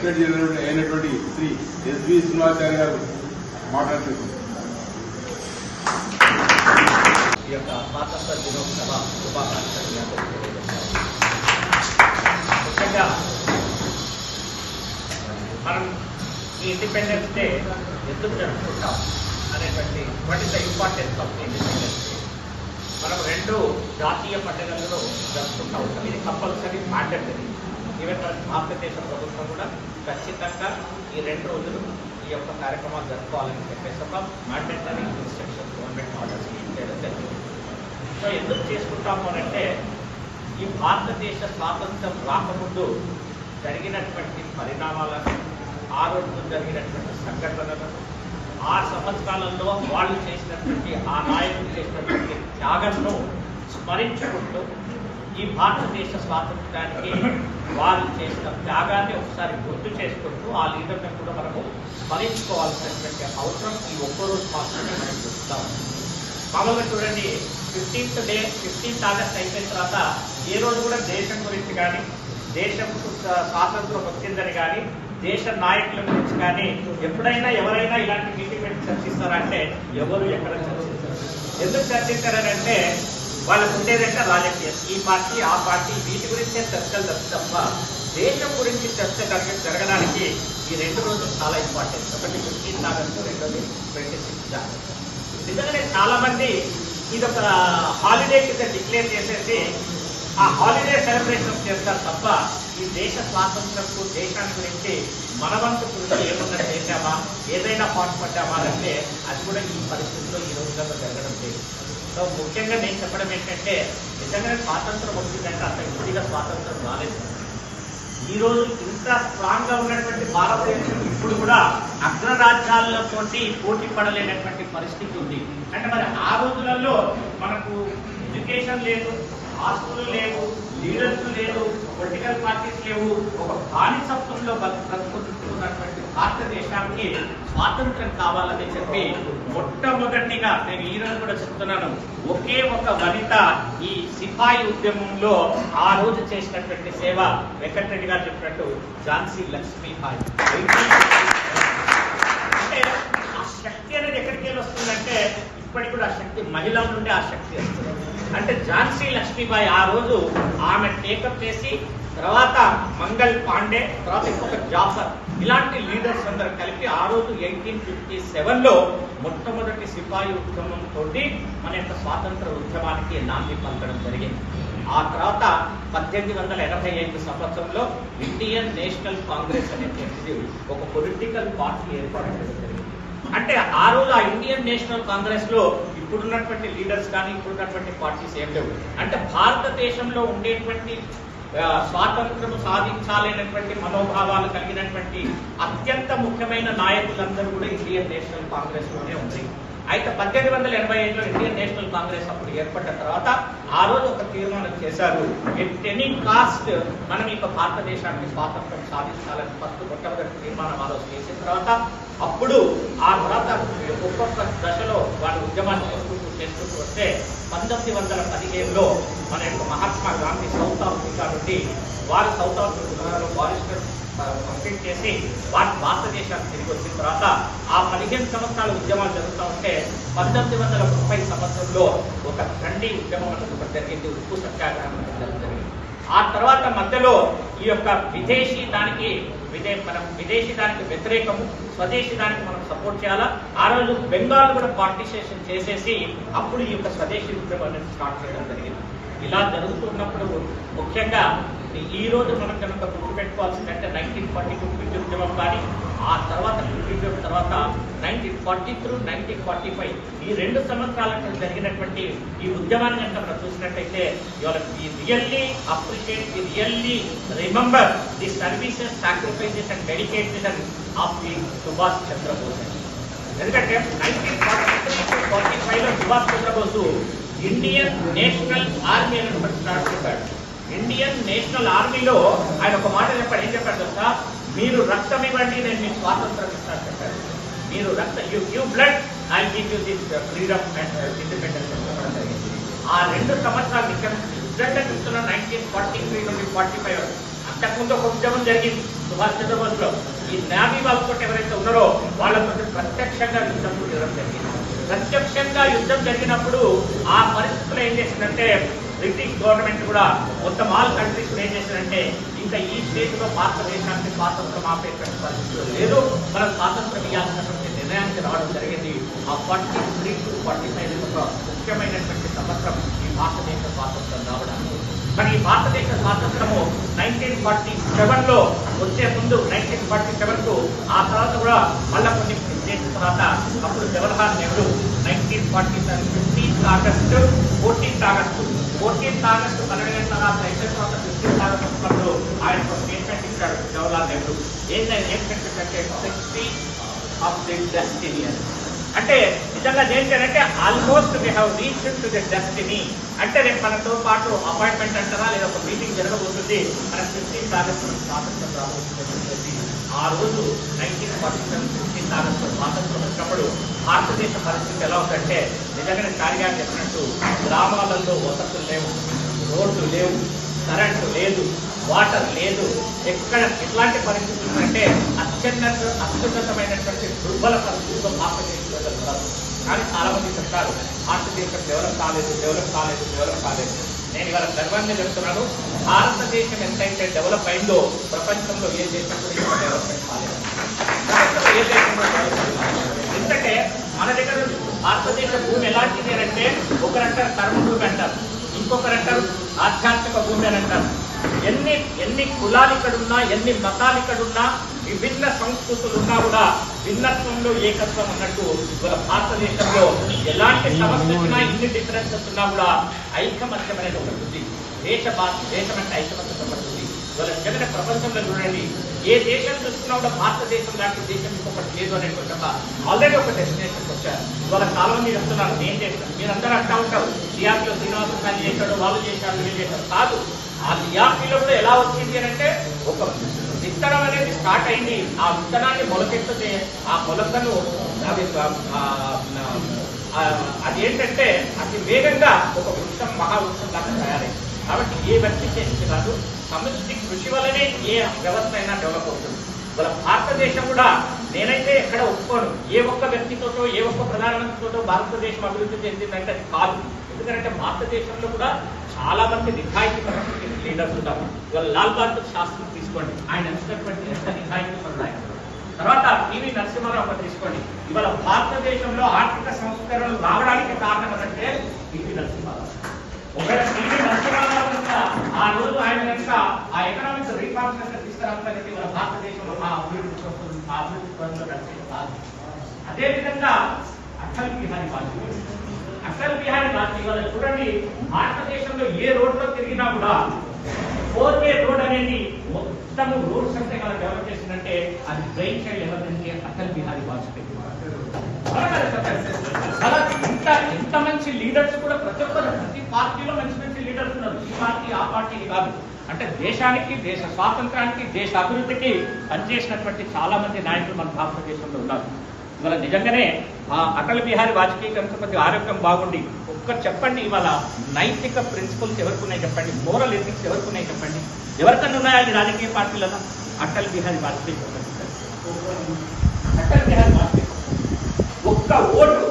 Secretary general అయినటువంటి Shri SV శ్రీనివాచార్య గారు మాట్లాడుతున్నారు. ఈ యొక్క స్వాతంత్ర దినోత్సవ శుభాకాంక్షలు ముఖ్యంగా మనం ఈ ఇండిపెండెన్స్ డే ఎందుకు జరుపుకుంటాం అనేటువంటి what is the importance of independence day. మనం 2 జాతీయ పండుగలను జరుపుకుంటూ ఉంటాం. ఇది కంపల్సరీ మ్యాండేటరీ. ఈవెన్ మన భారతదేశ ప్రభుత్వం కూడా ఖచ్చితంగా ఈ 2 రోజులు ఈ యొక్క కార్యక్రమాలు జరుపుకోవాలని చెప్పేసి ఒక మ్యాండేటరీ ఇన్స్ట్రక్షన్ గవర్నమెంట్ ఆర్డర్స్ చేయడం జరిగింది. సో ఎందుకు చేసుకుంటాము అంటే ఈ భారతదేశ స్వాతంత్రం రాకముందు జరిగినటువంటి పరిణామాలను, ఆ రోజు జరిగినటువంటి సంఘటనలను, ఆ సంవత్సరాలలో వాళ్ళు చేసినటువంటి ఆ నాయకులు చేసినటువంటి త్యాగంను స్మరించుకుంటూ ఈ భారతదేశ స్వాతంత్రానికి వాళ్ళు చేసిన త్యాగాన్ని ఒకసారి గుర్తు చేసుకుంటూ ఆ లీడర్ని కూడా మనము స్మరించుకోవాల్సినటువంటి అవసరం ఈ ఒక్కరోజు మాత్రమే మనం చూస్తాం. మామూలుగా చూడండి, 15th ఆగస్ట్ అయిపోయిన తర్వాత ఏ రోజు కూడా దేశం గురించి కానీ, దేశం స్వాతంత్రం వచ్చిందని కానీ, దేశ నాయకుల గురించి కానీ ఎప్పుడైనా ఎవరైనా ఇలాంటి మీటింగ్ పెట్టి చర్చిస్తారంటే ఎవరు ఎక్కడ చర్చిస్తారు? ఎందుకు చర్చించారనంటే వాళ్ళకు ఉండేదంటే రాజకీయం, ఈ పార్టీ ఆ పార్టీ, వీటి గురించే చర్చలు తప్ప దేశం గురించి చర్చ జరగడానికి ఈ 2 రోజులు చాలా ఇంపార్టెంట్. ఒకటి 15th ఆగస్టు, రెండోది 26th ఆగస్టు. నిజంగానే చాలా మంది ఇది ఒక హాలిడే కింద డిక్లేర్ చేసేసి ఆ హాలిడే సెలబ్రేషన్ చేస్తారు తప్ప ఈ దేశ స్వాతంత్రంకు, దేశాన్ని గురించి మనవంతు గురించి ఏమన్నా చేశామా, ఏదైనా పాటుపడ్డామా అంటే అది కూడా ఈ పరిస్థితుల్లో ఈ రోజుల్లో జరగడం లేదు. సో ముఖ్యంగా నేను చెప్పడం ఏంటంటే నిజంగానే స్వాతంత్రం వచ్చిందంటే అంత ఇప్పుడుగా స్వాతంత్రం రాలేదు. ఈ రోజు ఇంత స్ట్రాంగ్ గా ఉన్నటువంటి భారతదేశం ఇప్పుడు కూడా అగ్రరాజ్యాలతోటి పోటీ పడలేనటువంటి పరిస్థితి ఉంది. అంటే మరి ఆ రోజులలో మనకు ఎడ్యుకేషన్ లేదు, ఆస్తులు లేవు, లీడర్స్ లేవు, పొలిటికల్ పార్టీస్ లేవు, ఒక బానిసత్వంలో బ్రతుకుతున్నటువంటి భారతదేశానికి స్వాతంత్రం కావాలని చెప్పి మొట్టమొదటిగా నేను ఈ రోజు కూడా చెప్తున్నాను, ఒకే ఒక వనిత ఈ సిపాయి ఉద్యమంలో ఆ రోజు చేసినటువంటి సేవ వెంకటరెడ్డి గారు చెప్పినట్టు ఝాన్సీ లక్ష్మీబాయి. అంటే ఆ శక్తి అనేది ఎక్కడికి వెళ్ళి వస్తుందంటే ఇప్పటికి కూడా ఆ శక్తి మహిళల నుండి ఆ శక్తి వస్తుంది. అంటే ఝాన్సీ లక్ష్మీబాయి ఆ రోజు ఆమె టేకప్ చేసి తర్వాత మంగల్ పాండే, తర్వాత ఇంకొక జాఫర్, ఇలాంటి లీడర్స్ అందరూ కలిపి ఆ రోజు 1857లో మొట్టమొదటి సిపాయి ఉద్యమంతో మన యొక్క స్వాతంత్ర ఉద్యమానికి నాంది పలకడం జరిగింది. ఆ తర్వాత 1885 సంవత్సరంలో ఇండియన్ నేషనల్ కాంగ్రెస్ అనేటువంటిది ఒక పొలిటికల్ పార్టీ ఏర్పడడం జరిగింది. అంటే ఆ రోజు ఆ ఇండియన్ నేషనల్ కాంగ్రెస్ లో ఇప్పుడున్నటువంటి లీడర్స్ కానీ ఇప్పుడున్నటువంటి పార్టీస్ ఏం లేవు. అంటే భారతదేశంలో ఉండేటువంటి స్వాతంత్రము సాధించాలనేటువంటి మనోభావాలు కలిగినటువంటి అత్యంత ముఖ్యమైన నాయకులందరూ కూడా ఇండియన్ నేషనల్ కాంగ్రెస్ లోనే ఉంది. అయితే 1885లో ఇండియన్ నేషనల్ కాంగ్రెస్ అప్పుడు ఏర్పడిన తర్వాత ఆ రోజు ఒక తీర్మానం చేశారు, ఎట్ ఎనీ కాస్ట్ మనం ఇక భారతదేశానికి స్వాతంత్రం సాధించాలని మొట్టమొదటి తీర్మానం ఆ రోజు చేసిన తర్వాత అప్పుడు ఆ తర్వాత ఒక్కొక్క దశలో వాళ్ళు ఉద్యమాన్ని చేసుకుంటూ వస్తే 1917లో మన యొక్క మహాత్మా గాంధీ సౌత్ ఆఫ్రికా నుండి వారు సౌత్ ఆఫ్రికాలో బారిస్టర్ కంప్లీట్ చేసి వారి భారతదేశానికి తిరిగి వచ్చిన తర్వాత ఆ 15 సంవత్సరాల ఉద్యమాలు జరుగుతూ ఉంటే 1930 సంవత్సరంలో ఒక దండి ఉద్యమం అనేది ఒకటి జరిగింది, ఉప్పు సత్యాగ్రహం అనేది జరిగింది. ఆ తర్వాత మధ్యలో ఈ యొక్క విదేశీ దానికి వ్యతిరేకము, స్వదేశీ దానికి మనం సపోర్ట్ చేయాలా. ఆ రోజు బెంగాల్ కూడా పార్టిసిపేషన్ చేసేసి అప్పుడు ఈ యొక్క స్వదేశీ ఉద్యమం అనేది స్టార్ట్ చేయడం జరిగింది. ఇలా జరుగుతున్నప్పుడు ముఖ్యంగా ఈ రోజు మనం కనుక గుర్తుపెట్టుకోవాల్సిందంటే 1942 క్విట్ ఉద్యమం కానీ, ఆ తర్వాత క్విట్ తర్వాత 1940 - 1945 ఈ 2 సంవత్సరాలకు జరిగినటువంటి ఈ ఉద్యమాన్ని కనుక మనం చూసినట్టయితే we really appreciate, we really remember the services, sacrifices and dedication of the Subhash Chandra Bose. ఎందుకంటే 1943-45లో Subhash Chandra Bose Indian National Army అని ఒకటి స్టార్ట్ చేశాడు. ఇండియన్ నేషనల్ ఆర్మీలో ఆయన ఒక మాట చెప్పాడు, ఏం చెప్పాడు తెలుసా, మీరు రక్తం ఇవ్వండి నేను మీకు స్వాతంత్రం ఇస్తాను చెప్పారు. మీరు రక్తం, you give blood, I give you this freedom and independence చెప్పడం జరిగింది. ఆ 2 సంవత్సరాలు ఇక్కడ నిజంగా చూస్తున్నా 1943 నుండి 45 అంతకుముందు ఒక ఉద్యమం జరిగింది సుభాష్ చంద్రబోస్ లో. ఈ నావీ వాళ్ళతో ఎవరైతే ఉన్నారో వాళ్ళతో ప్రత్యక్షంగా యుద్ధం చేయడం జరిగింది. ప్రత్యక్షంగా యుద్ధం జరిగినప్పుడు ఆ పరిస్థితులు ఏం చేసిందంటే బ్రిటిష్ గవర్నమెంట్ కూడా మొత్తం ఆల్ కంట్రీస్ ఏం చేసిందంటే ఇంకా ఈ స్టేట్ లో భారతదేశానికి స్వాతంత్రం ఆపేటువంటి పరిస్థితులు లేదు, మనం స్వాతంత్రం ఇవ్వాల్సినటువంటి నిర్ణయానికి రావడం జరిగింది. ఆ 43 to 45 ఒక ముఖ్యమైనటువంటి సంవత్సరం ఈ భారతదేశ స్వాతంత్రం రావడానికి. మరి ఈ భారతదేశ స్వాతంత్రము 1947 లో వచ్చే ముందు 1947 కు ఆ తర్వాత కూడా మళ్ళా కొన్ని చేసిన తర్వాత అప్పుడు Jawaharlal Nehru 1947 15th August 14th August 12 గంటల అయిన తర్వాత 15th ఆగస్టు ఆయన ఒక స్టేట్మెంట్ ఇచ్చాడు జవహర్లాల్ నెహ్రూ. ఏంటంటే 60 of the destiny. అంటే నిజంగా ఏంటంటే almost we have reached to the destiny. అంటే రేపు మనతో పాటు అపాయింట్మెంట్ అంటారా లేదా ఒక మీటింగ్ జరగబోతుంది, మనకు 15th ఆగస్టు స్వాతంత్రం రాబోతుంది. ఆ రోజు 1947 15th ఆగస్టు స్వాతంత్రం వచ్చినప్పుడు భారతదేశ పరిస్థితి ఎలా ఉందంటే నిజంగానే చారి గారు చెప్పినట్టు గ్రామాలలో వసతులు లేవు, రోడ్లు లేవు, కరెంటు లేదు, వాటర్ లేదు. ఎక్కడ ఎట్లాంటి పరిస్థితులు అంటే అత్యున్నతమైనటువంటి దుర్బల పరిస్థితుల్లో భారతదేశంలో జరుగుతారు. కానీ చాలా మంది చెప్తారు భారతదేశం డెవలప్ కాలేదు. నేను ఇవాళ గర్వంగా చెప్తున్నాను, భారతదేశం ఎంతైతే డెవలప్ అయిందో ప్రపంచంలో ఏ దేశం కూడా డెవలప్మెంట్ కాలేదు. ఏ దేశంలో ఎందుకంటే మన దగ్గర భారతదేశ భూమి ఎలాంటిది అంటే ఒకరంటారు కర్మ భూమి అంటారు, ఇంకొకరంటారు ఆధ్యాత్మిక భూమి అని అంటారు. ఎన్ని కులాలు ఇక్కడున్నా, ఎన్ని మతాలు ఇక్కడున్నా, విభిన్న సంస్కృతులు ఉన్నా కూడా భిన్నత్వంలో ఏకత్వం ఉన్నట్టు మన భారతదేశంలో ఎలాంటి సమస్య ఉన్నా, ఇన్ని డిఫరెన్సెస్ ఉన్నా కూడా ఐకమత్యం అనేది ఒకటి ఉంది. దేశం అంటే ఐకమత్యం ఒకటి ఉంది. ఇవాళ జగన్ ప్రపంచంలో చూడండి, ఏ దేశం చూసుకున్నా కూడా భారతదేశం లాంటి దేశం ఇంకొకటి లేదు అనేటువంటి ఆల్రెడీ ఒక డెస్టినేషన్కి వచ్చారు. ఇవాళ చాలా మంది చెప్తున్నారు నేను చేస్తాను, మీరందరూ అంటా ఉంటారు సిఆర్పీలో శ్రీనివాస గారు చేశాడు, వాళ్ళు చేశారు, వీళ్ళు చేశారు. కాదు, ఆ సిఆర్పీలో కూడా ఎలా వచ్చింది అంటే ఒక విత్తనం అనేది స్టార్ట్ అయింది. ఆ విత్తనాన్ని మొలకెత్తితే ఆ మొలకను అది ఏంటంటే అతి వేగంగా ఒక వృక్షం మహావృక్షం లాగా తయారైంది. కాబట్టి ఏ వ్యక్తి చేసింది కాదు, సమిష్టి కృషి వల్లనే ఏ వ్యవస్థ అయినా డెవలప్ అవుతుంది. ఇవాళ భారతదేశం కూడా నేనైతే ఎక్కడ ఒప్పుకోను, ఏ ఒక్క వ్యక్తితోటో ఏ ఒక్క ప్రధానమంత్రితోటో భారతదేశం అభివృద్ధి చెందిందంటే అది కాదు. ఎందుకంటే భారతదేశంలో కూడా చాలా మంది నిజాయితీ లీడర్స్ ఉన్నారు. ఇవాళ లాల్ బహదూర్ శాస్త్రి తీసుకోండి, ఆయన ఎంత నిజాయితీ పరుడు. తర్వాత పివి నరసింహారావు తీసుకోండి. ఇవాళ భారతదేశంలో ఆర్థిక సంస్కరణలు రావడానికి కారణం ఏంటంటే పివి నరసింహారావు. ఒకవేళ పివి నరసింహారావు కనుక ఆ రోజు ఆయన కనుక ఆ ఎకనామిక్స్ రిఫార్మ్స్ కనుక తీసుకురావడానికి ఇవాళ భారతదేశంలో ఆ అభివృద్ధి పనులు నడిచేది కాదు. అదేవిధంగా అటల్ బిహారీ వాజ్పేయి ఇవాళ చూడండి, భారతదేశంలో ఏ రోడ్లో తిరిగినా కూడా 4-way రోడ్ అనేది మొత్తం రోడ్స్ అంటే కదా డెవలప్ చేసిందంటే అది బ్రెయిన్ చైల్డ్ ఎవరిదంటే అటల్ బిహారీ వాజ్పేయి. ఎంత మంచి లీడర్స్ కూడా ప్రతి పార్టీలో మంచి లీడర్స్ ఉన్నారు. ఈ పార్టీ ఆ పార్టీని కాదు, అంటే దేశానికి, దేశ స్వాతంత్రానికి, దేశ అభివృద్ధికి పనిచేసినటువంటి చాలా మంది నాయకులు మన భారతదేశంలో ఉన్నారు. ఇవాళ నిజంగానే అటల్ బిహారీ వాజ్పేయి కనుక కొద్దిగా ఆరోగ్యం బాగుండి ఒక్కటి చెప్పండి, ఇవాళ నైతిక ప్రిన్సిపల్స్ ఎవరికి ఉన్నాయి చెప్పండి, మోరల్ ఎథిక్స్ ఎవరికి ఉన్నాయి చెప్పండి, ఎవరికన్నా ఉన్నాయా ఈ రాజకీయ పార్టీలలో? అటల్ బిహారీ వాజ్పేయి అటల్ బిహారీ వాజ్పేయి ఒక్క ఓటు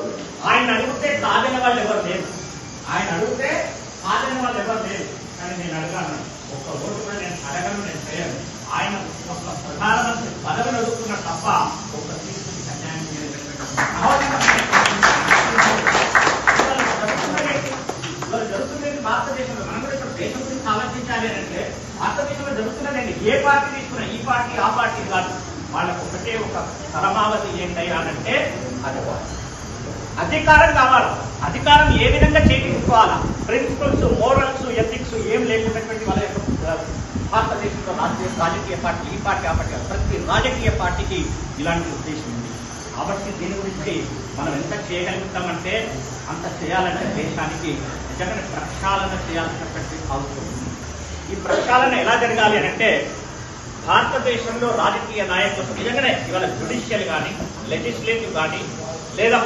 ఆయన అడిగితే కాదని వాళ్ళు ఎవరు లేరు, కానీ నేను అడగాను, ఒక్క ఓటు కూడా నేను అడగను, నేను చేయను. ఆయన ఒక ప్రధానమంత్రి పదవిని అడుగుతున్నా తప్ప ఒక తీసుకుని అన్యాయం జరుగుతుంది భారతదేశంలో. మనం కూడా ఇక్కడ దేశం గురించి ఆలోచించాలి అంటే భారతదేశంలో జరుగుతున్నదండి. ఏ పార్టీ తీసుకున్నా, ఈ పార్టీ ఆ పార్టీ కాదు, వాళ్ళకు ఒకటే ఒక పరమావధి ఏంటయ్యా అంటే అది అధికారం కావాలి. అధికారం ఏ విధంగా చేయించుకోవాలా, ప్రిన్సిపల్స్, మోరల్స్, ఎథిక్స్ ఏం లేకున్నటువంటి వాళ్ళ యొక్క భారతదేశంలో రాజకీయ పార్టీ, ఈ పార్టీ ఆ పార్టీ, ప్రతి రాజకీయ పార్టీకి ఇలాంటి ఉద్దేశం ఉంది. కాబట్టి దీని గురించి మనం ఎంత చేయగలుగుతామంటే అంత చేయాలంటే దేశానికి నిజంగా ప్రక్షాళన చేయాల్సినటువంటి అవసరం ఉంది. ఈ ప్రక్షాళన ఎలా జరగాలి అంటే భారతదేశంలో రాజకీయ నాయకులు నిజంగానే ఇవాళ జ్యుడిషియల్ కానీ, లెజిస్లేటివ్ కానీ, లేదా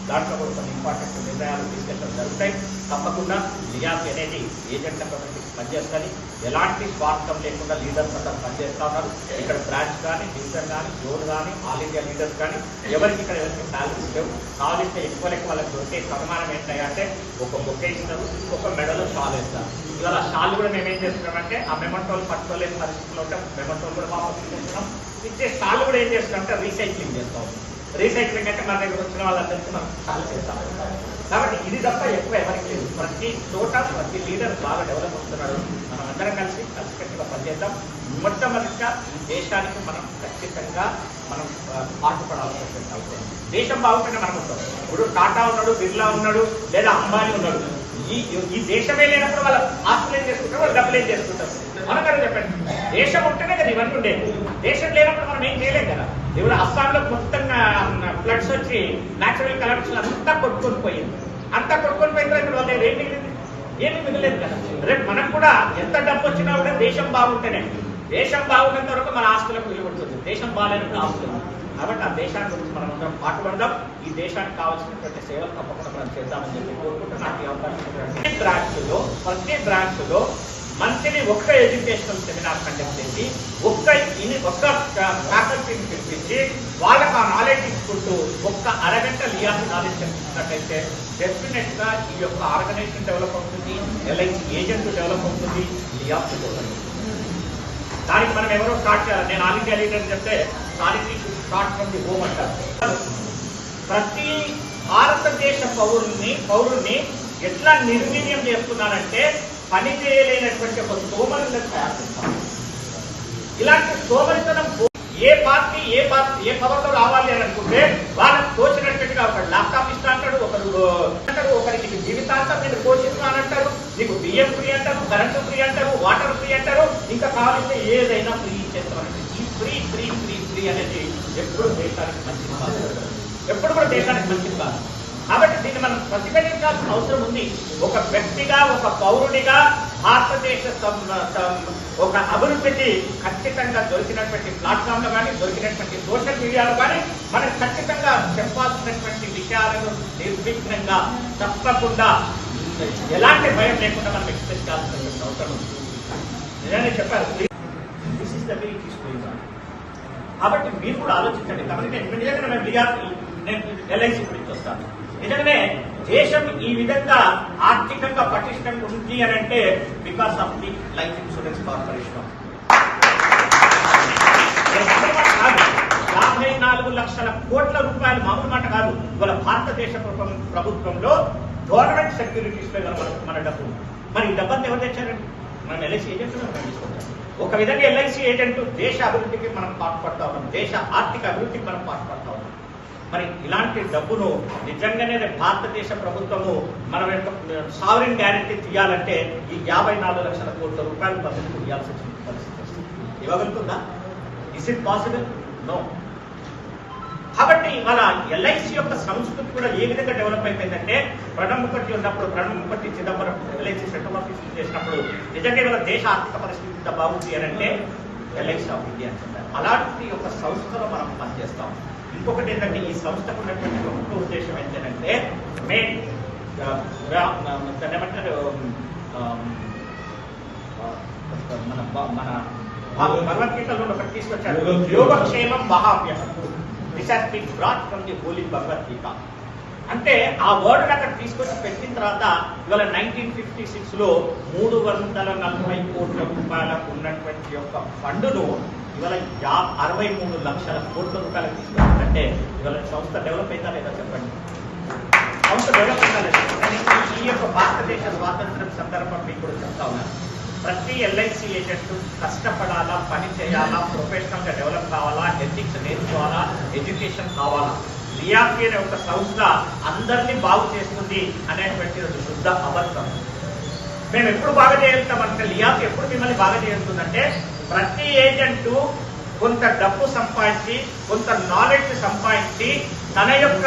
దాంట్లో కూడా కొన్ని ఇంపార్టెంట్ నిర్ణయాలు తీసుకెళ్ళడం జరుగుతాయి. తప్పకుండా లియాఫీ అనేది ఏజెంట్ల కమిటీ పనిచేస్తుంది. ఎలాంటి స్వార్థం లేకుండా లీడర్స్ అంతా పనిచేస్తూ ఉన్నారు. ఇక్కడ బ్రాంచ్ కానీ, డివిజన్ కానీ, జోన్ కానీ, ఆల్ ఇండియా లీడర్స్ కానీ ఎవరికి శాలరీస్ లేవు. కావాలిస్తే ఎక్కువ వాళ్ళకి దొరికే సన్మానం ఏంటంటే ఒక బొకే ఇస్తారు, ఒక మెడలో షాల్ వేస్తారు. ఇవాళ షాల్ కూడా మేము ఏం చేస్తున్నామంటే ఆ మెమంటోలు పట్టుకోలేని పరిస్థితుల్లో ఉంటే మెమంటోలు కూడా వాపస్ ఇచ్చేస్తున్నాం. ఇచ్చే షాల్ కూడా ఏం చేస్తున్నామంటే రీసైక్లింగ్ చేస్తాం. రీసైక్లింగ్ అంటే మన దగ్గర వచ్చిన వాళ్ళందరికీ మనం షాల్ చేస్తాం. కాబట్టి ఇది తప్ప ఎక్కువ ఎవరికి లేదు. ప్రతి చోట ప్రతి లీడర్ బాగా డెవలప్ అవుతున్నాడు. మనం అందరం కలిసికట్టుగా పనిచేద్దాం. మొట్టమొదటిగా ఈ దేశానికి మనం ఖచ్చితంగా మనం పాటుపడాల్సిన అవసరం. దేశం బాగుంటేనే మనం ఉంటాం. ఇప్పుడు టాటా ఉన్నాడు, బిర్లా ఉన్నాడు, లేదా అంబానీ ఉన్నాడు. ఈ దేశమే లేనప్పుడు వాళ్ళ ఆస్తులు ఏం చేసుకుంటారు, వాళ్ళు డబ్బులు ఏం చేసుకుంటారు. మనకన్నా చెప్పండి, దేశం ఉంటేనే కదా ఇవన్నీ ఉండేది. దేశం లేనప్పుడు మనం ఏం చేయలేం కదా. ఇప్పుడు అస్సాంలో మొత్తంగా ఫ్లడ్స్ వచ్చి న్యాచురల్ కలెక్షన్ అంతా కొట్టుకొని పోయింది. అంతా కొట్టుకొని పోయిన తర్వాత వాళ్ళు ఏం మిగిలింది? ఏమీ మిగలేదు కదా. రేపు మనకు కూడా ఎంత డబ్బు వచ్చినా కూడా దేశం బాగుంటేనే. దేశం బాగున్నంత వరకు మన ఆస్తులకు విలువడుతుంది. దేశం బాగాలేనప్పుడు ఆస్తులు. కాబట్టి ఆ దేశాన్ని గురించి మనం అందరం పాటుపడదాం. ఈ దేశానికి కావాల్సినటువంటి సేవలు తప్పకుండా మనం చేద్దామని చెప్పి కోరుకుంటూ నాకు ఈ అవకాశం. ప్రతి బ్రాంచ్ లో మంత్లీ ఒక్క ఎడ్యుకేషనల్ సెమినార్ కండక్ట్ చేసి ఒక్క ఫ్యాకల్టీని పిలిపించి వాళ్ళకి ఆ నాలెడ్జ్ ఇచ్చుకుంటూ ఒక్క అరగంట లియాఫీ నాలెడ్జ్ చెప్తున్నట్టయితే డెఫినెట్ గా ఈ యొక్క ఆర్గనైజేషన్ డెవలప్ అవుతుంది, ఎల్ఐసి ఏజెంట్ డెవలప్ అవుతుంది, లియాఫీ డెవలప్ అవుతుంది. దానికి మనం ఎవరో స్టార్ట్ చేయాలి. నేను ఆల్ ఇండియా లీడర్ చెప్తే దానికి స్టార్ట్ ఫ్రమ్ ది హోమ్ అంటారు. ప్రతి భారతదేశ పౌరుల్ని ఎట్లా నిర్వీర్యం చేస్తున్నారంటే పని చేయలేనటువంటి ఒక సోమరితనం తయారు చేస్తాం. ఇలాంటి సోమరితనం ఏ పార్టీ ఏ పవర్లో రావాలి అని అనుకుంటే వాళ్ళకి తోచినట్టుగా ఒక ల్యాప్టాప్ ఇస్తా అంటాడు, ఒకరికి జీవితాంతం నేను పోషిస్తున్నాను అంటారు, నీకు బియ్యం ఫ్రీ అంటారు, కరెంటు ఫ్రీ అంటారు, వాటర్ ఫ్రీ అంటారు, ఇంకా కావాలంటే ఏదైనా ఫ్రీ ఇచ్చేస్తామంటే ఈ ఫ్రీ ఫ్రీ ఫ్రీ ఫ్రీ అనేది ఎప్పుడు దేశానికి మంచిది కాదు. ఎప్పుడు కూడా దేశానికి మంచిది కాదు. కాబట్టి దీన్ని మనం ప్రతిఘటించాల్సిన అవసరం ఉంది. ఒక వ్యక్తిగా, ఒక పౌరుడిగా భారతదేశ ఒక అభివృద్ధికి ఖచ్చితంగా దొరికినటువంటి ప్లాట్ఫామ్లో కానీ, దొరికినటువంటి సోషల్ మీడియాలో కానీ మనం ఖచ్చితంగా చెప్పాల్సినటువంటి విషయాలను నిర్విఘ్నంగా తప్పకుండా ఎలాంటి భయం లేకుండా మనం ఎక్స్ప్రెస్ చేయాల్సినటువంటి అవసరం ఉంది. నిజంగా చెప్పారు, this is the way it is going on. కాబట్టి మీరు కూడా ఆలోచించండి. కాబట్టి నిజంగా నేను ఎల్ఐసి గురించి వస్తాను. నిజంగానే దేశం ఈ విధంగా ఆర్థికంగా పటిష్టంగా ఉంది అని అంటే because of the life insurance corporation. 54 లక్షల కోట్ల రూపాయలు మామూలు మాట కాదు. ఇవాళ భారతదేశ ప్రభుత్వంలో గవర్నమెంట్ సెక్యూరిటీస్ లో మన డబ్బు. మరి ఈ డబ్బంతా ఎవరు తెచ్చారండి? మనం ఎల్ఐసి ఏజెంట్ తీసుకుంటాం. ఒక విధంగా ఎల్ఐసి ఏజెంట్ దేశ అభివృద్ధికి మనం పాటుపడతా ఉన్నాం, దేశ ఆర్థిక అభివృద్ధికి మనం పాటుపడతా ఉన్నాం. మరి ఇలాంటి డబ్బును నిజంగానే భారతదేశ ప్రభుత్వము మనం యొక్క సావరిన్ గ్యారెంటీ తీయాలంటే ఈ 54 లక్షల కోట్ల రూపాయలు బడ్జెట్ ఇవ్వాల్సి వచ్చిన పరిస్థితి ఇవ్వగలుగుతుందా? Is it possible? నో. కాబట్టి ఇవాళ ఎల్ఐసి యొక్క సంస్కృతి కూడా ఏ విధంగా డెవలప్ అయిపోయిందంటే ప్రణబ్ ముఖర్జీ ఉన్నప్పుడు, Pranab Mukherjee Chidambaram LIC central office చేసినప్పుడు నిజంగా ఇవాళ దేశ ఆర్థిక పరిస్థితి ఇంత బాగుంది అని అంటే ఎల్ఐసి ఆఫ్ ఇండియా అంటారు. అలాంటి ఒక సంస్థలో మనం పనిచేస్తాం. ఇంకొకటి ఏంటంటే ఈ సంస్థకు ఉన్నటువంటి ముఖ్య ఉద్దేశం ఏంటంటే మెయిన్ ఏమంటారు మన భగవద్గీతలో ఒకటి తీసుకొచ్చారు, యోగక్షేమం మహాభ్యాసం. This has been brought from the holy Bhagavad Gita. అంటే ఆ వర్డ్ అక్కడ తీసుకొచ్చి పెట్టిన తర్వాత ఇవాళ 1956 లో 340 కోట్ల రూపాయలకు ఉన్నటువంటి యొక్క ఫండును ఇవాళ 63 లక్షల కోట్ల రూపాయలకు తీసుకొచ్చిందంటే ఇవాళ సంస్థ డెవలప్ అవుతా లేదా చెప్పండి? సంస్థ డెవలప్ అవుతా లేదా? ఈ యొక్క భారతదేశ స్వాతంత్ర్యం సందర్భం మీకు కూడా చెప్తా ఉన్నారు. ప్రతి ఎల్ఐసి ఏజెంట్ కష్టపడాలా, పని చేయాలా, ప్రొఫెషనల్ గా డెవలప్ కావాలా, ఎథిక్స్ నేర్చుకోవాలా, ఎడ్యుకేషన్ కావాలా. లియాఫీ అనే ఒక సంస్థ అందరినీ బాగు చేస్తుంది అనేటువంటి శుద్ధ అబద్ధం. మేము ఎప్పుడు బాగా చేయగలుగుతామంటే లియాఫీ ఎప్పుడు మిమ్మల్ని బాగా చేస్తుందంటే ప్రతి ఏజెంటు కొంత డబ్బు సంపాదించి, కొంత నాలెడ్జ్ సంపాదించి తన యొక్క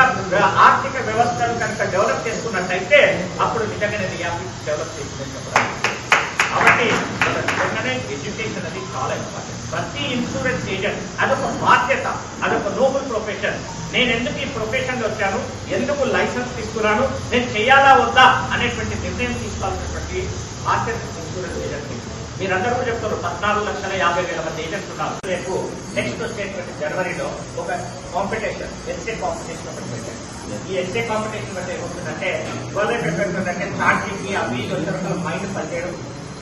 ఆర్థిక వ్యవస్థను కనుక డెవలప్ చేసుకున్నట్టయితే అప్పుడు నిజంగానే లియాఫీ డెవలప్ చేస్తుందని చెప్పడానికి. కాబట్టి నిజంగానే ఎడ్యుకేషన్ అది చాలా ఇంపార్టెంట్. ప్రతి ఇన్సూరెన్స్ ఏజెంట్ అదొక బాధ్యత, అదొక నోబుల్ ప్రొఫెషన్. నేను ఎందుకు ఈ ప్రొఫెషన్లో వచ్చాను, ఎందుకు లైసెన్స్ తీసుకున్నాను, నేను చేయాలా వద్దా అనేటువంటి నిర్ణయం తీసుకోవాల్సినటువంటి బాధ్యత ఇన్సూరెన్స్ ఏజెంట్. మీరందరూ కూడా చెప్తారు 14,50,000 మంది ఏజెంట్స్ ఉన్నారు. రేపు నెక్స్ట్ వచ్చేటువంటి జనవరిలో ఒక కాంపిటీషన్, ఎస్ఏ కాంపిటీషన్ ఒకటి పెట్టారు. ఈ ఎస్ఏ కాంపిటీషన్ బట్టి ఏమవుతుందంటే వాళ్ళు ఏం పెడుతుందంటే చార్జింగ్ అవి వచ్చిన మైండ్ పనిచేయడం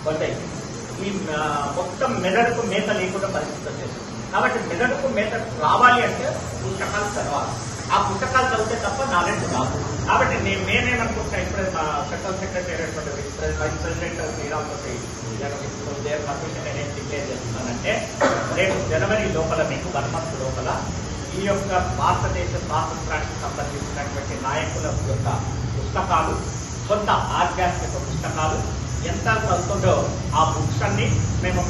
పోతాయి. ఈ మొత్తం మెదడుకు మేత లేకుండా పరిస్థితి వచ్చేది. కాబట్టి మెదడుకు మేత రావాలి అంటే పుస్తకాలు చదవాలి. ఆ పుస్తకాలు చదివితే తప్ప నాలెడ్జ్ రాదు. కాబట్టి నేనేమనుకుంటున్నా, ఇప్పుడే మా central secretary vice president Sriramapathi permission నేనేం డిక్లేర్ చేస్తున్నానంటే రేపు జనవరి లోపల మీకు 1 month లోపల ఈ యొక్క భారతదేశ స్వాతంత్రానికి సంబంధించినటువంటి నాయకుల యొక్క పుస్తకాలు, కొంత ఆధ్యాత్మిక పుస్తకాలు ఎంత చదువుతుందో ఆ బుక్స్ అన్ని మేము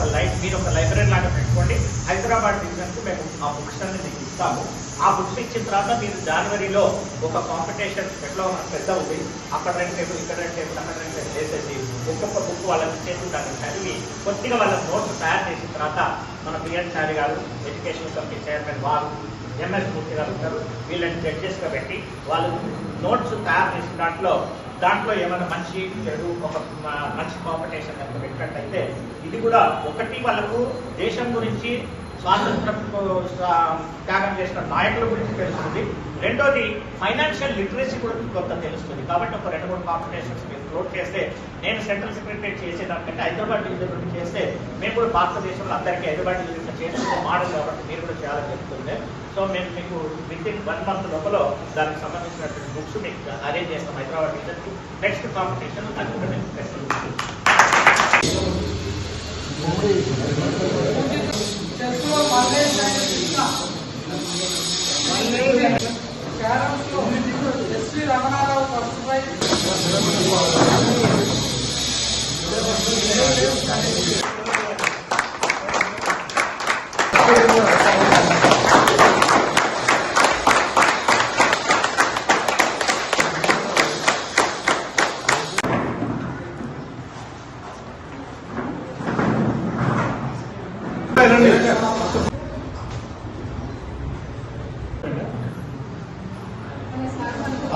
మీరు ఒక లైబ్రరీ లాగా పెట్టుకోండి. హైదరాబాద్ డివిజన్కు మేము ఆ బుక్స్ అన్ని మీకు ఇస్తాము. ఆ బుక్స్ ఇచ్చిన తర్వాత మీరు జనవరిలో ఒక కాంపిటీషన్ ఎట్లా పెద్ద ఉంది, అక్కడ 2 టేబుల్, ఇక్కడ 2 టేబుల్, అక్కడ 2 టేబుల్ చేసేసి ఒక్కొక్క బుక్ వాళ్ళకి చేసి దాన్ని చదివి కొద్దిగా వాళ్ళ నోట్స్ తయారు చేసిన తర్వాత మన బిఎన్ చారి గారు, ఎడ్యుకేషన్ కమిటీ చైర్మన్ వారు, ఎంఎస్ మూర్తి గారు ఉంటారు, వీళ్ళని జడ్జెస్గా పెట్టి వాళ్ళు నోట్స్ తయారు చేసిన దాంట్లో ఏమైనా మంచి చెడు ఒక మంచి కాంపిటీషన్ కనుక పెట్టినట్టయితే ఇది కూడా ఒకటి వాళ్ళకు దేశం గురించి, స్వాతంత్ర త్యాగం చేసిన నాయకుల గురించి తెలుస్తుంది. రెండోది ఫైనాన్షియల్ లిటరసీ కూడా కొంత తెలుస్తుంది. కాబట్టి ఒక 2-3 కాంపిటీషన్స్ మీరు ఫ్లోట్ చేస్తే, నేను సెంట్రల్ సెక్రటరీ చేసేదానికంటే హైదరాబాద్ డివిజన్ నుండి చేస్తే మేము కూడా భారతదేశంలో అందరికీ హైదరాబాద్ డివిజన్ చేస్తే మోడల్ కాబట్టి మీరు కూడా చేయాలని చెప్తుంది. సో మేము మీకు వితిన్ 1 month లోపల దానికి సంబంధించినటువంటి బుక్స్ మీకు అరేంజ్ చేస్తాం హైదరాబాద్ డివిజన్కి. నెక్స్ట్ కాంపిటీషన్ దానికి కూడా మేము ఎస్వి రమణారావు ఫస్ట్ ప్రైజ్,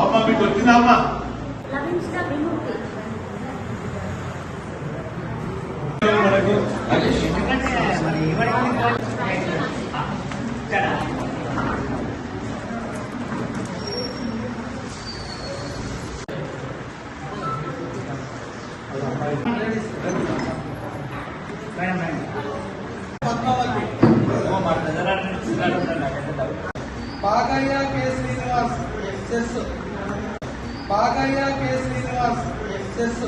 అమ్మ మీకు వచ్చిందా అమ్మ? లభించిన విముక్తి Bagaiah K Srinivas chess, Bagaiah K Srinivas chess,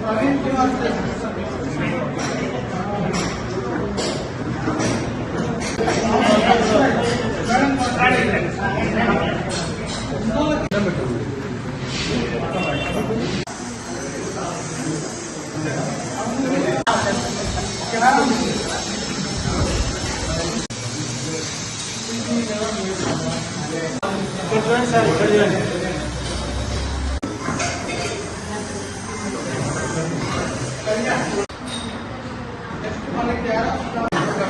Praveen Kumar chess, sir ఇక్కడ చూడండి. నెక్స్ట్ మనకి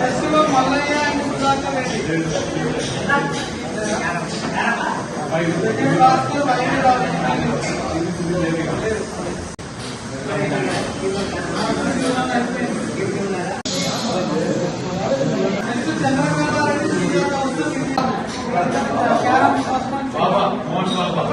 చెస్లో Mallaiah and Sudhakar Reddy, second last YV Raju. Next Chandrakanth Reddy, Baba Mohan Baba